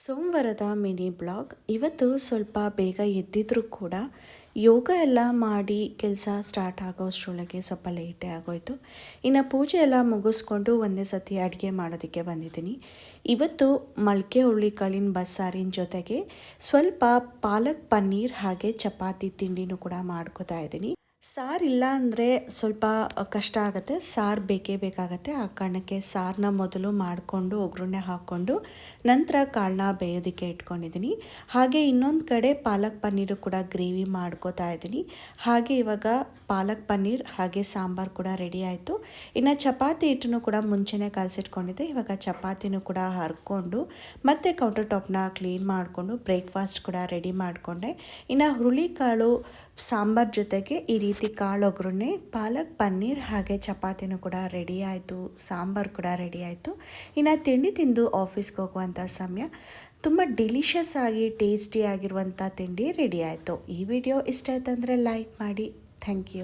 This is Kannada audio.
ಸೋಮವಾರದ ಮಿನಿ ಬ್ಲಾಗ್. ಇವತ್ತು ಸ್ವಲ್ಪ ಬೇಗ ಎದ್ದಿದ್ರು ಕೂಡ ಯೋಗ ಎಲ್ಲ ಮಾಡಿ ಕೆಲಸ ಸ್ಟಾರ್ಟ್ ಆಗೋಷ್ಟರೊಳಗೆ ಸ್ವಲ್ಪ ಲೇಟೇ ಆಗೋಯಿತು. ಇನ್ನು ಪೂಜೆ ಎಲ್ಲ ಮುಗಿಸ್ಕೊಂಡು ಒಂದೇ ಸತಿ ಅಡುಗೆ ಮಾಡೋದಕ್ಕೆ ಬಂದಿದ್ದೀನಿ. ಇವತ್ತು ಮೊಳಕೆ ಹುರುಳಿಕಾಳಿನ ಬಸ್ಸಾರಿನ ಜೊತೆಗೆ ಸ್ವಲ್ಪ ಪಾಲಕ್ ಪನ್ನೀರ್ ಹಾಗೆ ಚಪಾತಿ ತಿಂಡಿನೂ ಕೂಡ ಮಾಡ್ಕೋತಾ ಇದ್ದೀನಿ. ಸಾರಿಲ್ಲ ಅಂದರೆ ಸ್ವಲ್ಪ ಕಷ್ಟ ಆಗುತ್ತೆ, ಸಾರು ಬೇಕೇ ಬೇಕಾಗತ್ತೆ. ಆ ಕಾರಣಕ್ಕೆ ಸಾರನ್ನ ಮೊದಲು ಮಾಡಿಕೊಂಡು ಒಗ್ಗರಣೆ ಹಾಕ್ಕೊಂಡು ನಂತರ ಕಾಳನ್ನ ಬೇಯೋದಕ್ಕೆ ಇಟ್ಕೊಂಡಿದ್ದೀನಿ. ಹಾಗೆ ಇನ್ನೊಂದು ಕಡೆ ಪಾಲಕ್ ಪನ್ನೀರು ಕೂಡ ಗ್ರೇವಿ ಮಾಡ್ಕೋತಾ ಇದ್ದೀನಿ. ಹಾಗೆ ಇವಾಗ ಪಾಲಕ್ ಪನ್ನೀರ್ ಹಾಗೆ ಸಾಂಬಾರು ಕೂಡ ರೆಡಿ ಆಯಿತು. ಇನ್ನು ಚಪಾತಿ ಹಿಟ್ಟನ್ನು ಕೂಡ ಮುಂಚೆನೇ ಕಲಸಿಟ್ಕೊಂಡಿದ್ದೆ. ಇವಾಗ ಚಪಾತಿನೂ ಕೂಡ ಹರ್ಕೊಂಡು ಮತ್ತೆ ಕೌಂಟರ್ ಟಾಪ್ನ ಕ್ಲೀನ್ ಮಾಡಿಕೊಂಡು ಬ್ರೇಕ್ಫಾಸ್ಟ್ ಕೂಡ ರೆಡಿ ಮಾಡಿಕೊಂಡೆ. ಇನ್ನು ಹುರುಳಿಕಾಳು ಸಾಂಬಾರು ಜೊತೆಗೆ ಈ ರೀತಿ ಕಾಳು ಒಗ್ಗರಣೆ, ಪಾಲಕ್ ಪನ್ನೀರ್ ಹಾಗೆ ಚಪಾತಿನೂ ಕೂಡ ರೆಡಿ ಆಯಿತು, ಸಾಂಬಾರು ಕೂಡ ರೆಡಿ ಆಯಿತು. ಇನ್ನು ತಿಂಡಿ ತಿಂದು ಆಫೀಸ್ಗೆ ಹೋಗುವಂಥ ಸಮಯ ತುಂಬ ಡಿಲಿಷಿಯಸ್ ಆಗಿ ಟೇಸ್ಟಿ ಆಗಿರುವಂಥ ತಿಂಡಿ ರೆಡಿ ಆಯಿತು. ಈ ವಿಡಿಯೋ ಇಷ್ಟ ಆಯ್ತಂದರೆ ಲೈಕ್ ಮಾಡಿ. Thank you.